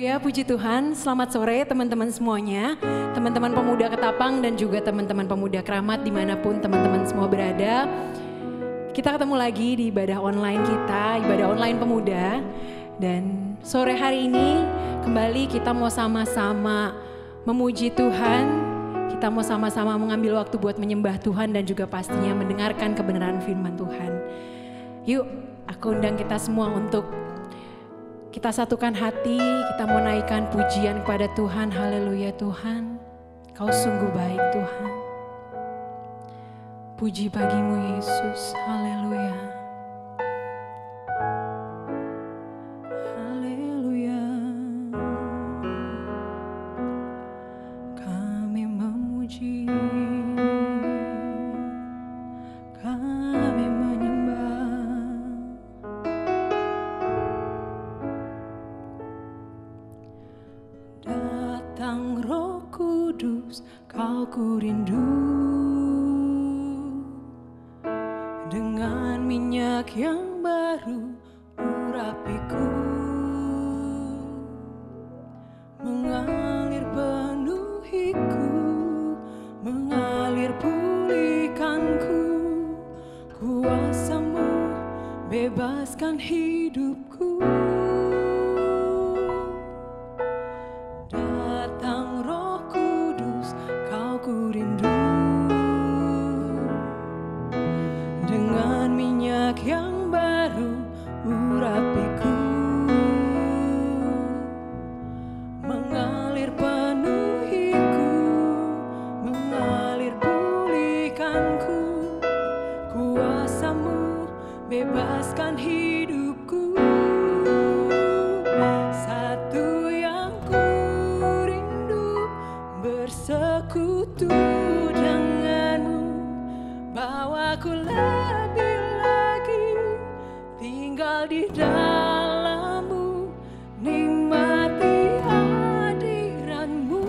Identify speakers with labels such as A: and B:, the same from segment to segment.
A: Ya, puji Tuhan. Selamat sore teman-teman semuanya, teman-teman pemuda Ketapang dan juga teman-teman pemuda Keramat dimanapun teman-teman semua berada. Kita ketemu lagi di ibadah online kita, ibadah online pemuda. Dan sore hari ini kembali kita mau sama-sama memuji Tuhan. Kita mau sama-sama mengambil waktu buat menyembah Tuhan dan juga pastinya mendengarkan kebenaran firman Tuhan. Yuk, aku undang kita semua untuk kita satukan hati, kita mau naikkan pujian kepada Tuhan. Haleluya Tuhan, Kau sungguh baik Tuhan. Puji bagimu Yesus, haleluya. Haleluya. Kami memuji, kami menyembah. Datang Roh Kudus, Kau ku rindu. Dengan minyak yang baru urapiku, mengalir penuhiku, mengalir pulihkanku. Kuasa-Mu bebaskan hidupku. Datang Roh Kudus, Kau ku rindu. Dengan minyak yang baru urapiku, mengalir penuhiku, mengalir pulihkanku. Kuasa-Mu bebaskan hidupku. Satu yang ku rindu, bersekutu denganmu. Bawaku lebih lagi tinggal di dalam-Mu, nikmati hadirat-Mu,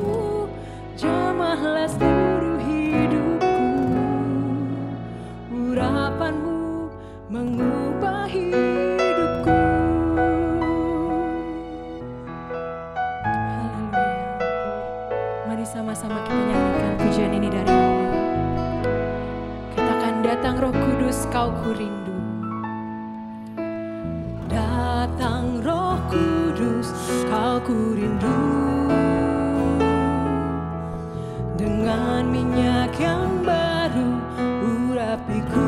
A: jamahlah seluruh hidupku. Urapan-Mu mengubah hidupku. Haleluya. Mari sama-sama kita nyanyikan pujian ini dari awal. Datang Roh Kudus, Kau ku rindu. Datang Roh Kudus, Kau ku rindu. Dengan minyak yang baru urapiku,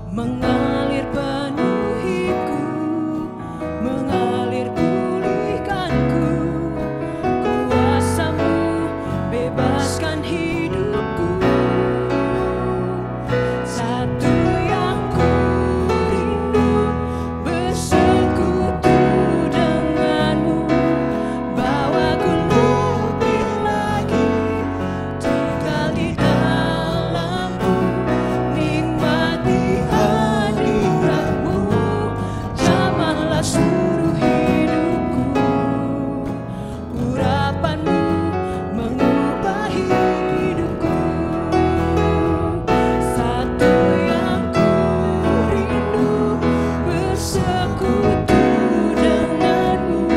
A: mengalir penuhiku, mengalir pulihkanku. Kuasa-Mu bebaskan hidupku. Satu yang ku rindu, bersekutu denganmu. Bawaku lebih lagi tinggal di dalam-Mu, nikmati hadirat-Mu, jamahlah seluruh hidupku. Urapan-Mu mengubah hidupku. Satu yang ku rindu, bersekutu denganmu.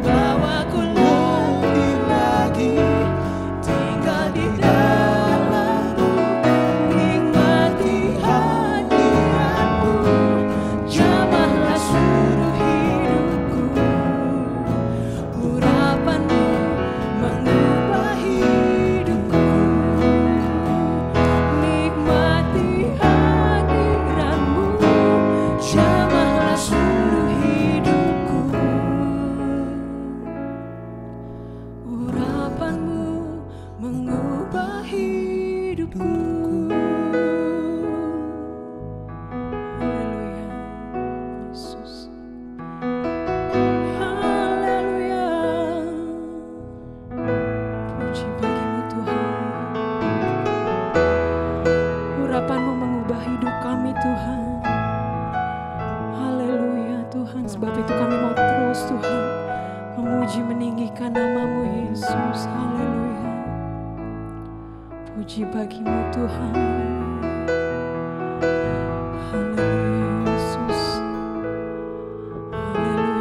A: Bawaku lebih lagi tinggal di dalam-Mu, nikmati hadirat-Mu, jamahlah seluruh hidupku. Urapan-Mu mengubah hidupku. Nikmati hadirat-Mu, jamahlah seluruh hidupku. Urapan-Mu mengubah hidupku. Haleluya, Yesus. Haleluya. Puji bagimu Tuhan. Urapan-Mu mengubah hidup kami Tuhan. Haleluya Tuhan. Sebab itu kami mau terus Tuhan memuji meninggikan nama-Mu Yesus. Haleluya. Puji bagimu Tuhan. Haleluya Yesus. Haleluya.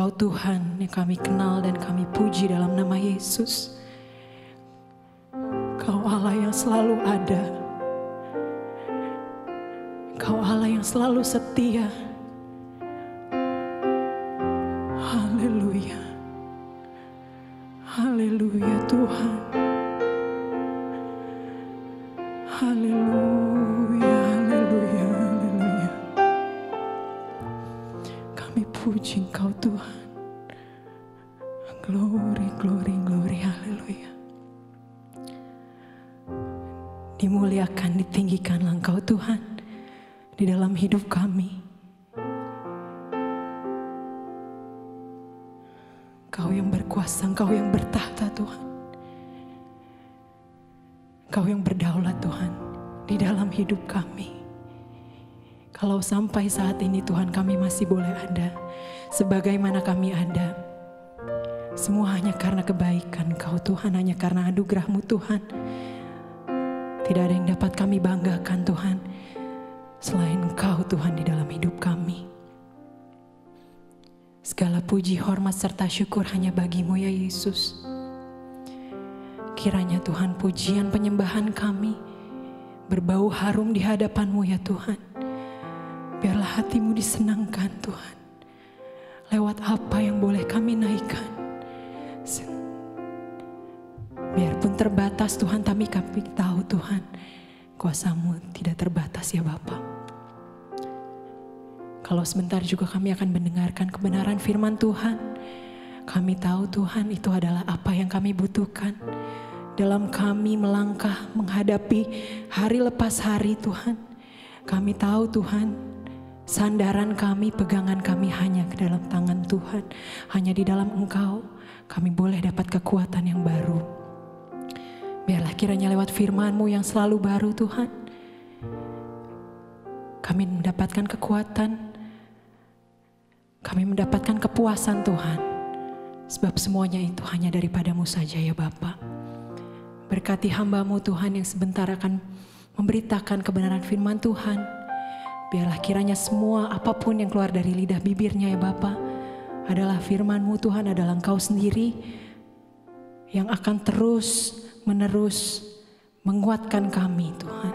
A: Engkau Tuhan yang kami kenal dan kami puji dalam nama Yesus. Engkau Allah yang selalu ada. Engkau Allah yang selalu setia. Haleluya. Haleluya Tuhan. Haleluya, haleluya, haleluya. Kami puji Engkau Tuhan. Glory, glory, glory, haleluya. Dimuliakan, ditinggikanlah Engkau Tuhan di dalam hidup kami. Engkau yang berkuasa, Engkau yang bertahta Tuhan. Engkau yang berdaulat Tuhan di dalam hidup kami. Kalau sampai saat ini Tuhan kami masih boleh ada sebagaimana kami ada, semua hanya karena kebaikan Engkau Tuhan, hanya karena anugerah-Mu Tuhan. Tidak ada yang dapat kami banggakan Tuhan selain Engkau Tuhan di dalam hidup kami. Segala puji, hormat serta syukur hanya bagi-Mu ya Yesus. Kiranya Tuhan pujian penyembahan kami berbau harum di hadapan-Mu ya Tuhan. Biarlah hati-Mu disenangkan Tuhan. Lewat apa yang boleh kami naikkan. Biarpun terbatas Tuhan, kami tahu Tuhan kuasa-Mu tidak terbatas ya Bapa. Kalau sebentar juga kami akan mendengarkan kebenaran firman Tuhan. Kami tahu Tuhan itu adalah apa yang kami butuhkan. Dalam kami melangkah menghadapi hari lepas hari Tuhan. Kami tahu Tuhan, sandaran kami, pegangan kami hanya ke dalam tangan Tuhan. Hanya di dalam Engkau kami boleh dapat kekuatan yang baru. Biarlah kiranya lewat firman-Mu yang selalu baru Tuhan, kami mendapatkan kekuatan, kami mendapatkan kepuasan Tuhan. Sebab semuanya itu hanya daripada-Mu saja ya Bapa. Berkati hamba-Mu Tuhan yang sebentar akan memberitakan kebenaran firman Tuhan. Biarlah kiranya semua apapun yang keluar dari lidah bibirnya ya Bapa adalah firman-Mu Tuhan, adalah Engkau sendiri yang akan terus menerus menguatkan kami Tuhan.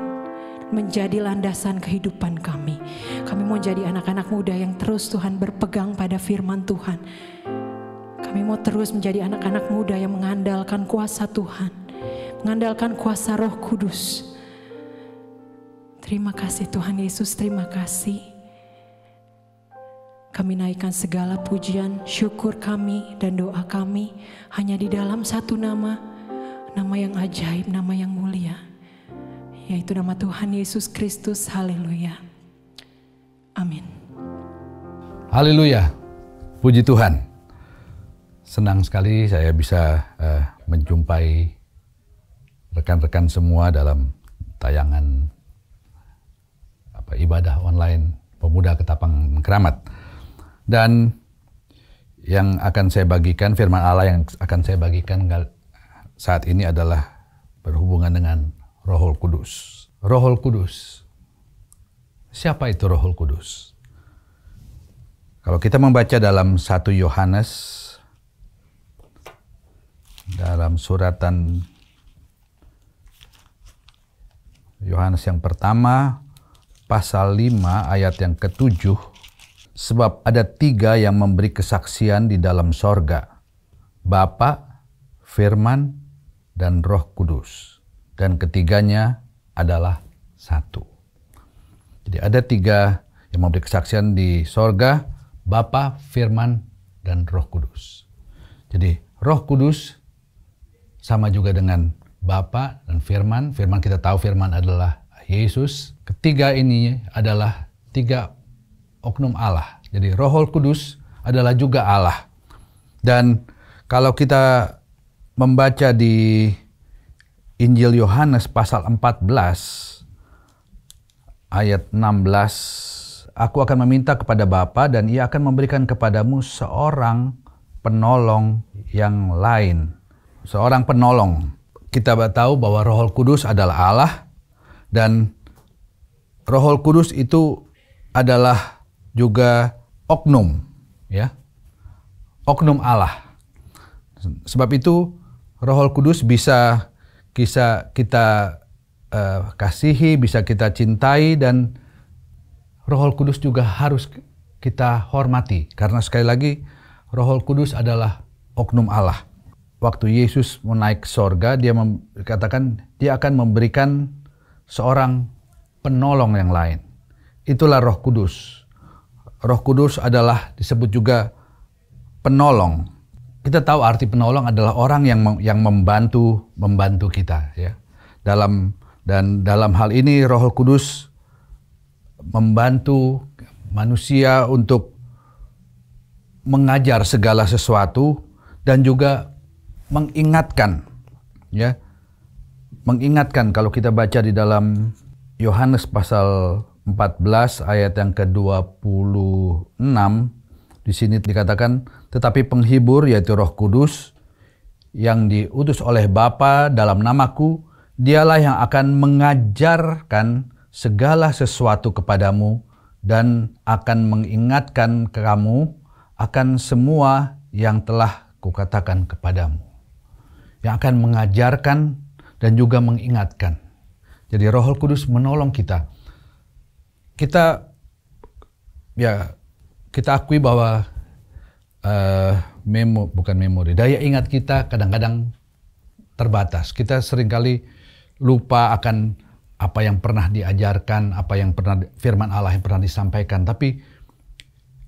A: Menjadi landasan kehidupan kami. Kami mau jadi anak-anak muda yang terus Tuhan berpegang pada firman Tuhan. Kami mau terus menjadi anak-anak muda yang mengandalkan kuasa Tuhan. Mengandalkan kuasa Roh Kudus. Terima kasih Tuhan Yesus, terima kasih. Kami naikkan segala pujian, syukur kami dan doa kami hanya di dalam satu nama. Nama yang ajaib, nama yang mulia. Yaitu nama Tuhan Yesus Kristus, haleluya. Amin.
B: Haleluya, puji Tuhan. Senang sekali saya bisa menjumpai rekan-rekan semua dalam tayangan ibadah online Pemuda Ketapang Keramat. Dan yang akan saya bagikan, firman Allah yang akan saya bagikan saat ini adalah berhubungan dengan Rohul Kudus. Rohul Kudus. Siapa itu Rohul Kudus? Kalau kita membaca dalam 1 Yohanes, dalam suratan Yohanes yang pertama, pasal 5 ayat yang ke-7, sebab ada 3 yang memberi kesaksian di dalam sorga, Bapa, Firman, dan Roh Kudus. Dan ketiganya adalah satu. Jadi ada 3 yang memberi kesaksian di sorga, Bapa, Firman, dan Roh Kudus. Jadi Roh Kudus sama juga dengan Bapa dan Firman. Firman kita tahu Firman adalah Yesus. Ketiga ini adalah 3 oknum Allah. Jadi Rohul Kudus adalah juga Allah. Dan kalau kita membaca di Injil Yohanes pasal 14 ayat 16, aku akan meminta kepada Bapa dan Ia akan memberikan kepadamu seorang penolong yang lain. Seorang penolong. Kita tahu bahwa Rohul Kudus adalah Allah dan Rohul Kudus itu adalah juga oknum, ya. oknum Allah. Sebab itu Roh Kudus bisa kita kasihi, bisa kita cintai, dan Roh Kudus juga harus kita hormati. Karena sekali lagi Roh Kudus adalah oknum Allah. Waktu Yesus mau naik ke sorga, dia katakan dia akan memberikan seorang penolong yang lain. Itulah Roh Kudus. Roh Kudus adalah disebut juga penolong. Kita tahu arti penolong adalah orang yang membantu kita, ya. Dalam hal ini Roh Kudus membantu manusia untuk mengajar segala sesuatu dan juga mengingatkan, ya. Mengingatkan, kalau kita baca di dalam Yohanes pasal 14 ayat yang ke-26, di sini dikatakan, tetapi penghibur yaitu Roh Kudus yang diutus oleh Bapa dalam namaku, dialah yang akan mengajarkan segala sesuatu kepadamu dan akan mengingatkan kamu akan semua yang telah kukatakan kepadamu. Yang akan mengajarkan dan juga mengingatkan. Jadi Roh Kudus menolong kita. Kita akui bahwa daya ingat kita kadang-kadang terbatas. Kita seringkali lupa akan apa yang pernah diajarkan, apa yang pernah firman Allah yang pernah disampaikan. Tapi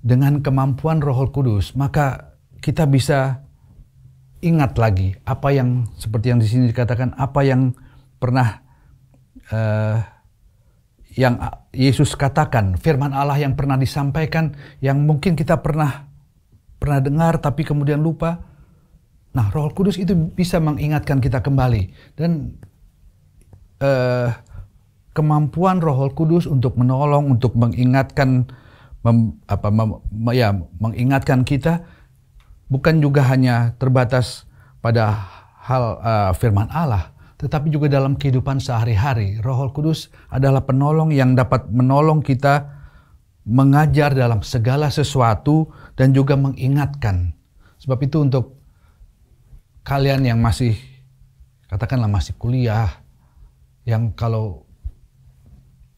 B: dengan kemampuan Roh Kudus, maka kita bisa ingat lagi apa yang seperti yang di sini dikatakan, apa yang pernah yang Yesus katakan, firman Allah yang pernah disampaikan, yang mungkin kita pernah dengar tapi kemudian lupa. Nah, Roh Kudus itu bisa mengingatkan kita kembali. Dan kemampuan Roh Kudus untuk menolong, untuk mengingatkan, mengingatkan kita bukan juga hanya terbatas pada hal firman Allah, tetapi juga dalam kehidupan sehari-hari. Roh Kudus adalah penolong yang dapat menolong kita mengajar dalam segala sesuatu dan juga mengingatkan. Sebab itu untuk kalian yang masih, katakanlah masih kuliah, yang kalau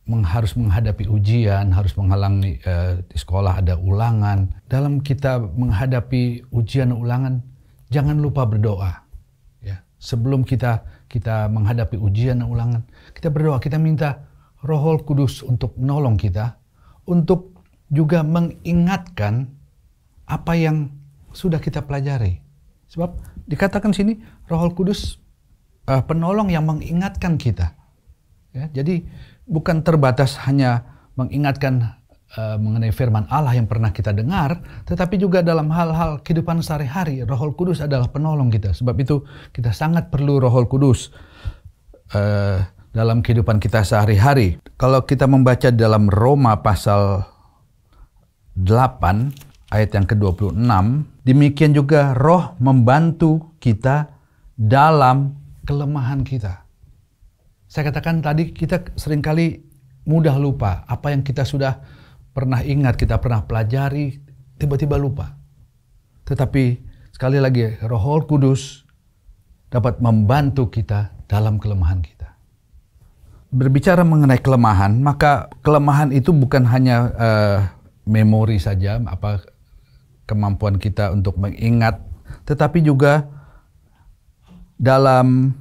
B: harus menghadapi ujian, harus menghalangi di sekolah ada ulangan. Dalam kita menghadapi ujian ulangan, jangan lupa berdoa. Ya, sebelum kita menghadapi ujian dan ulangan, kita berdoa, kita minta Roh Kudus untuk menolong kita, untuk juga mengingatkan apa yang sudah kita pelajari. Sebab dikatakan sini Roh Kudus penolong yang mengingatkan kita. Ya, jadi bukan terbatas hanya mengingatkan mengenai firman Allah yang pernah kita dengar, tetapi juga dalam hal-hal kehidupan sehari-hari, Roh Kudus adalah penolong kita. Sebab itu kita sangat perlu Roh Kudus dalam kehidupan kita sehari-hari. Kalau kita membaca dalam Roma pasal 8 ayat yang ke-26, demikian juga Roh membantu kita dalam kelemahan kita. Saya katakan tadi, kita seringkali mudah lupa apa yang kita sudah pernah ingat, kita pernah pelajari, tiba-tiba lupa. Tetapi sekali lagi, Roh Kudus dapat membantu kita dalam kelemahan kita. Berbicara mengenai kelemahan, maka kelemahan itu bukan hanya memori saja, kemampuan kita untuk mengingat, tetapi juga dalam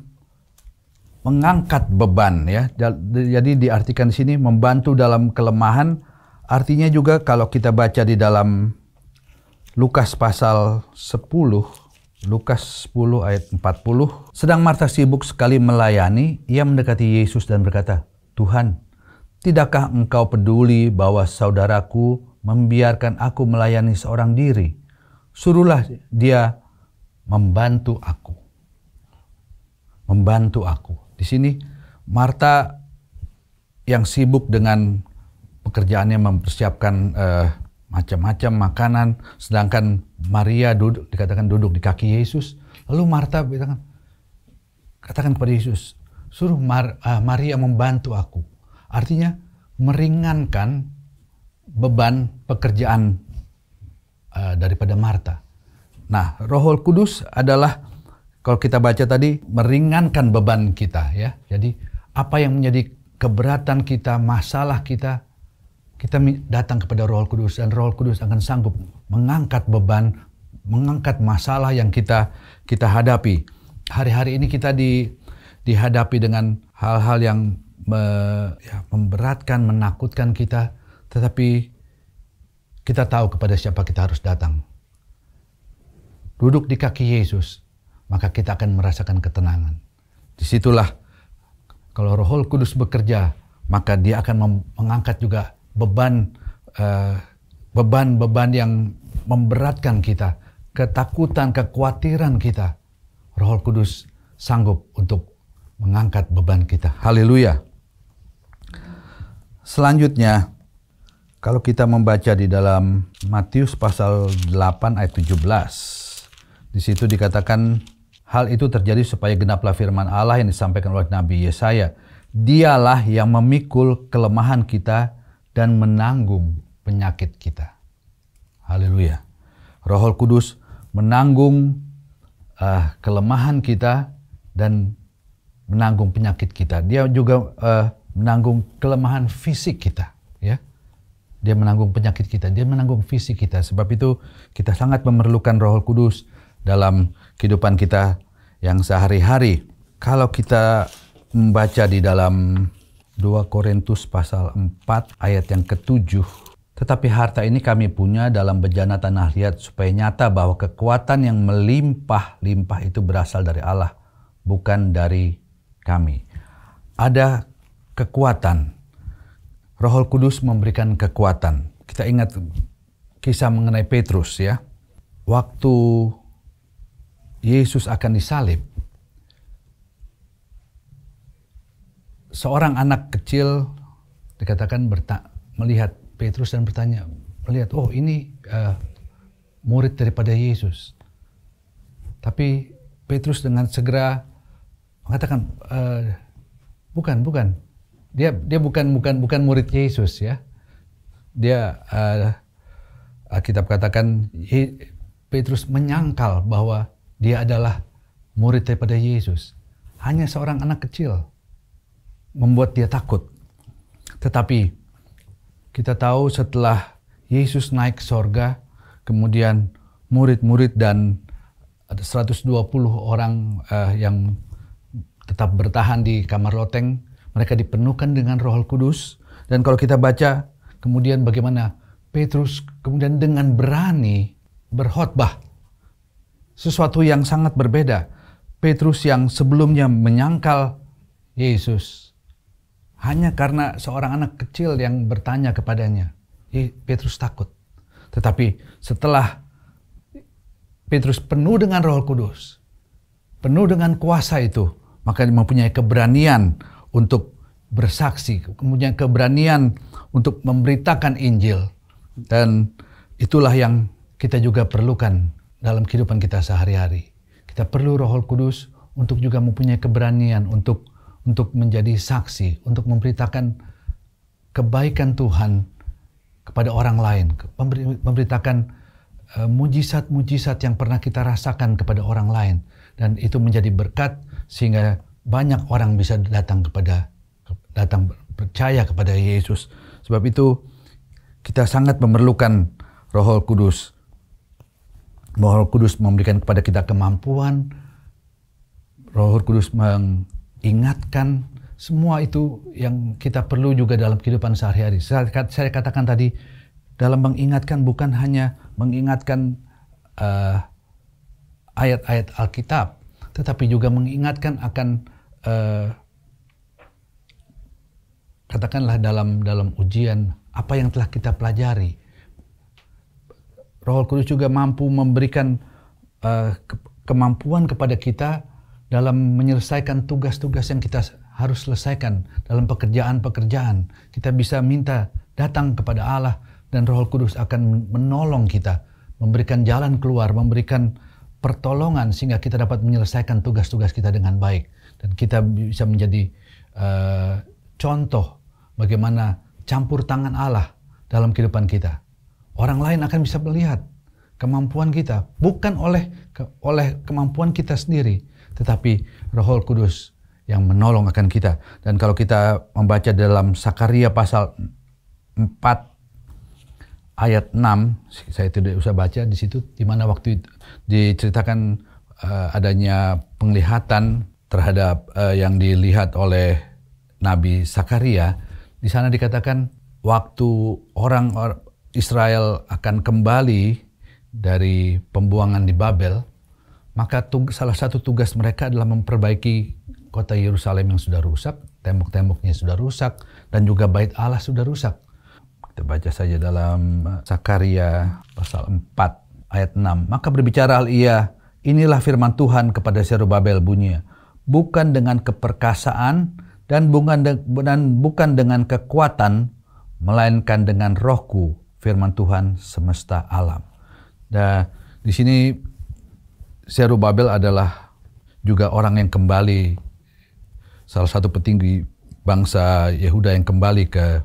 B: mengangkat beban, ya. Jadi diartikan di sini membantu dalam kelemahan, artinya juga kalau kita baca di dalam Lukas pasal 10, Lukas 10 ayat 40, sedang Marta sibuk sekali melayani, ia mendekati Yesus dan berkata, "Tuhan, tidakkah engkau peduli bahwa saudaraku membiarkan aku melayani seorang diri? Suruhlah dia membantu aku." Membantu aku. Di sini Marta yang sibuk dengan pekerjaannya mempersiapkan macam-macam makanan, sedangkan Maria dikatakan duduk di kaki Yesus. Lalu Marta katakan kepada Yesus, suruh Maria membantu aku. Artinya meringankan beban pekerjaan daripada Marta. Nah, Roh Kudus adalah, kalau kita baca tadi, meringankan beban kita ya. Jadi apa yang menjadi keberatan kita, masalah kita datang kepada Roh Kudus, dan Roh Kudus akan sanggup mengangkat beban, mengangkat masalah yang kita hadapi. Hari-hari ini kita dihadapi dengan hal-hal yang memberatkan, menakutkan kita, tetapi kita tahu kepada siapa kita harus datang. Duduk di kaki Yesus, maka kita akan merasakan ketenangan. Disitulah kalau Roh Kudus bekerja, maka Dia akan mengangkat juga beban-beban yang memberatkan kita, ketakutan, kekhawatiran kita. Roh Kudus sanggup untuk mengangkat beban kita. Haleluya. Selanjutnya, kalau kita membaca di dalam Matius pasal 8 ayat 17, di situ dikatakan hal itu terjadi supaya genaplah firman Allah yang disampaikan oleh Nabi Yesaya. Dialah yang memikul kelemahan kita dan menanggung penyakit kita. Haleluya. Roh Kudus menanggung kelemahan kita dan menanggung penyakit kita. Dia juga menanggung kelemahan fisik kita, ya. Dia menanggung penyakit kita, dia menanggung fisik kita. Sebab itu kita sangat memerlukan Roh Kudus dalam kehidupan kita yang sehari-hari. Kalau kita membaca di dalam 2 Korintus pasal 4 ayat yang ke-7, tetapi harta ini kami punya dalam bejana tanah liat supaya nyata bahwa kekuatan yang melimpah-limpah itu berasal dari Allah, bukan dari kami. Ada kekuatan. Roh Kudus memberikan kekuatan. Kita ingat kisah mengenai Petrus ya. Waktu Yesus akan disalib, seorang anak kecil dikatakan melihat Petrus dan melihat, oh ini murid daripada Yesus. Tapi Petrus dengan segera mengatakan, bukan. Dia bukan murid Yesus ya. Dia Alkitab katakan Petrus menyangkal bahwa dia adalah murid daripada Yesus. Hanya seorang anak kecil membuat dia takut. Tetapi kita tahu setelah Yesus naik ke sorga, kemudian murid-murid dan ada 120 orang yang tetap bertahan di kamar loteng, mereka dipenuhkan dengan Roh Kudus. Dan kalau kita baca kemudian bagaimana Petrus kemudian dengan berani berkhotbah, sesuatu yang sangat berbeda. Petrus yang sebelumnya menyangkal Yesus hanya karena seorang anak kecil yang bertanya kepadanya, Petrus takut. Tetapi setelah Petrus penuh dengan Roh Kudus, penuh dengan kuasa itu, maka dia mempunyai keberanian untuk bersaksi, kemudian keberanian untuk memberitakan Injil. Dan itulah yang kita juga perlukan dalam kehidupan kita sehari-hari. Kita perlu Roh Kudus untuk juga mempunyai keberanian untuk menjadi saksi, untuk memberitakan kebaikan Tuhan kepada orang lain, memberitakan mujizat-mujizat yang pernah kita rasakan kepada orang lain, dan itu menjadi berkat sehingga banyak orang bisa datang percaya kepada Yesus. Sebab itu kita sangat memerlukan Roh Kudus. Roh Kudus memberikan kepada kita kemampuan. Roh Kudus mengingatkan. Semua itu yang kita perlu juga dalam kehidupan sehari-hari. Saya katakan tadi, dalam mengingatkan bukan hanya mengingatkan ayat-ayat Alkitab, tetapi juga mengingatkan akan katakanlah dalam ujian apa yang telah kita pelajari. Roh Kudus juga mampu memberikan kemampuan kepada kita dalam menyelesaikan tugas-tugas yang kita harus selesaikan dalam pekerjaan-pekerjaan. Kita bisa minta datang kepada Allah dan Roh Kudus akan menolong kita, memberikan jalan keluar, memberikan pertolongan sehingga kita dapat menyelesaikan tugas-tugas kita dengan baik. Dan kita bisa menjadi contoh bagaimana campur tangan Allah dalam kehidupan kita. Orang lain akan bisa melihat kemampuan kita, bukan oleh kemampuan kita sendiri, tetapi Roh Kudus yang menolong akan kita. Dan kalau kita membaca dalam Sakaria pasal 4 ayat 6, saya tidak usah baca di situ, di mana waktu itu diceritakan adanya penglihatan terhadap yang dilihat oleh Nabi Sakaria. Di sana dikatakan waktu orang Israel akan kembali dari pembuangan di Babel, maka salah satu tugas mereka adalah memperbaiki kota Yerusalem yang sudah rusak, tembok-temboknya sudah rusak, dan juga bait Allah sudah rusak. Kita baca saja dalam Sakaria pasal 4 ayat 6. Maka berbicara ia, inilah firman Tuhan kepada Zerubabel bunyinya, bukan dengan keperkasaan dan bukan dengan kekuatan, melainkan dengan Rohku, firman Tuhan semesta alam. Dan di sini Zerubabel adalah juga orang yang kembali, salah satu petinggi bangsa Yehuda yang kembali ke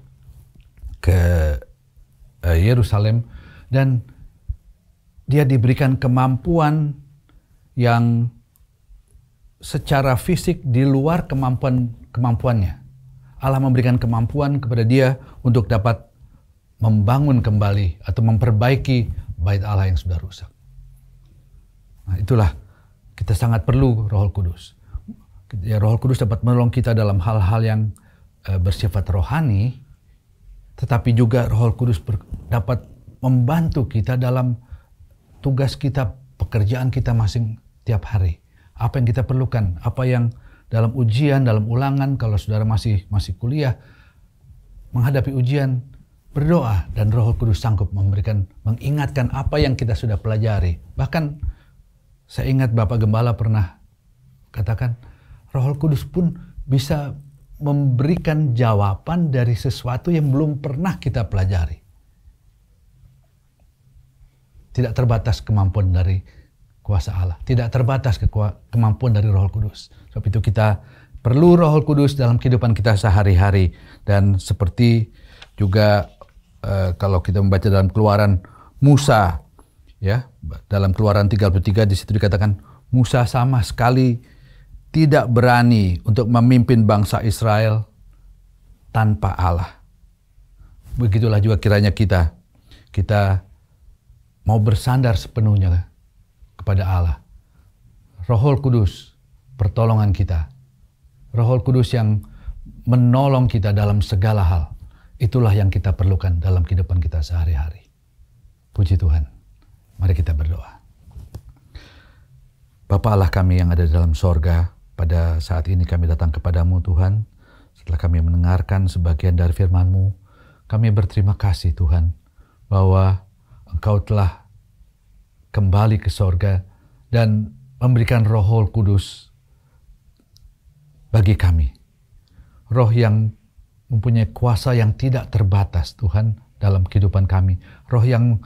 B: Yerusalem, dan dia diberikan kemampuan yang secara fisik di luar kemampuannya. Allah memberikan kemampuan kepada dia untuk dapat membangun kembali atau memperbaiki bait Allah yang sudah rusak. Nah, itulah kita sangat perlu Roh Kudus. Ya, Roh Kudus dapat menolong kita dalam hal-hal yang bersifat rohani, tetapi juga Roh Kudus dapat membantu kita dalam tugas kita, pekerjaan kita tiap hari. Apa yang kita perlukan, apa yang dalam ujian, dalam ulangan, kalau saudara masih kuliah, menghadapi ujian, berdoa, dan Roh Kudus sanggup mengingatkan apa yang kita sudah pelajari. Bahkan saya ingat Bapak Gembala pernah katakan, Roh Kudus pun bisa memberikan jawaban dari sesuatu yang belum pernah kita pelajari. Tidak terbatas kemampuan dari kuasa Allah. Tidak terbatas kemampuan dari Roh Kudus. Sebab itu kita perlu Roh Kudus dalam kehidupan kita sehari-hari. Dan seperti juga kalau kita membaca dalam Keluaran Musa, ya, dalam Keluaran 33 di situ dikatakan Musa sama sekali tidak berani untuk memimpin bangsa Israel tanpa Allah. Begitulah juga kiranya kita mau bersandar sepenuhnya kepada Allah. Roh Kudus pertolongan kita. Roh Kudus yang menolong kita dalam segala hal. Itulah yang kita perlukan dalam kehidupan kita sehari-hari. Puji Tuhan. Mari kita berdoa. Bapa Allah kami yang ada di dalam sorga, pada saat ini kami datang kepadamu Tuhan. Setelah kami mendengarkan sebagian dari firman-Mu, kami berterima kasih Tuhan, bahwa Engkau telah kembali ke sorga dan memberikan Roh Kudus bagi kami. Roh yang mempunyai kuasa yang tidak terbatas Tuhan dalam kehidupan kami. Roh yang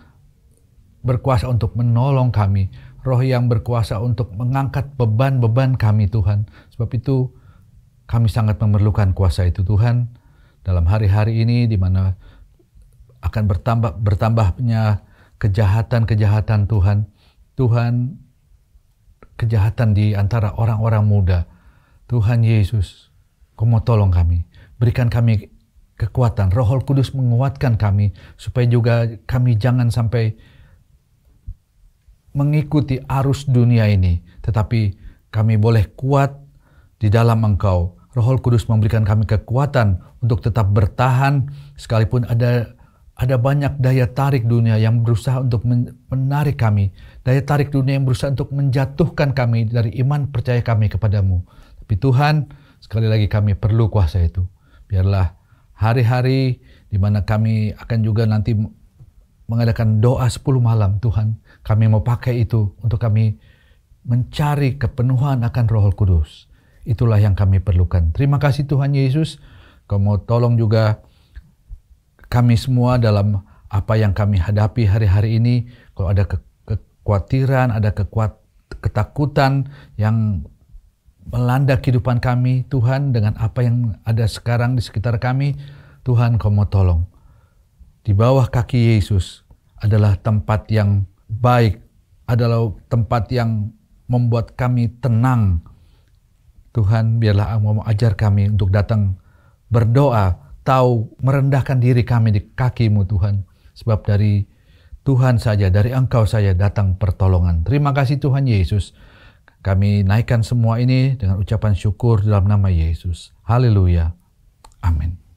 B: berkuasa untuk menolong kami. Roh yang berkuasa untuk mengangkat beban-beban kami Tuhan. Sebab itu kami sangat memerlukan kuasa itu Tuhan. Dalam hari-hari ini di mana akan bertambahnya kejahatan-kejahatan Tuhan. Tuhan, kejahatan di antara orang-orang muda. Tuhan Yesus, Kau mau tolong kami. Berikan kami kekuatan. Roh Kudus menguatkan kami. Supaya juga kami jangan sampai mengikuti arus dunia ini. Tetapi kami boleh kuat di dalam Engkau. Roh Kudus memberikan kami kekuatan untuk tetap bertahan. Sekalipun ada banyak daya tarik dunia yang berusaha untuk menarik kami. Daya tarik dunia yang berusaha untuk menjatuhkan kami dari iman percaya kami kepadamu. Tapi Tuhan, sekali lagi kami perlu kuasa itu. Biarlah hari-hari di mana kami akan juga nanti mengadakan doa 10 malam, Tuhan, kami mau pakai itu untuk kami mencari kepenuhan akan Roh Kudus. Itulah yang kami perlukan. Terima kasih Tuhan Yesus. Kau mau tolong juga kami semua dalam apa yang kami hadapi hari-hari ini. Kalau ada kekhawatiran, ada ketakutan yang melanda kehidupan kami, Tuhan, dengan apa yang ada sekarang di sekitar kami, Tuhan Kau mau tolong. Di bawah kaki Yesus adalah tempat yang baik, adalah tempat yang membuat kami tenang. Tuhan, biarlah Engkau ajar kami untuk datang berdoa, tahu merendahkan diri kami di kaki-Mu Tuhan. Sebab dari Tuhan saja, dari Engkau saja datang pertolongan. Terima kasih Tuhan Yesus. Kami naikkan semua ini dengan ucapan syukur dalam nama Yesus. Haleluya. Amin.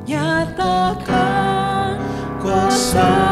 C: Nyatakan kuasa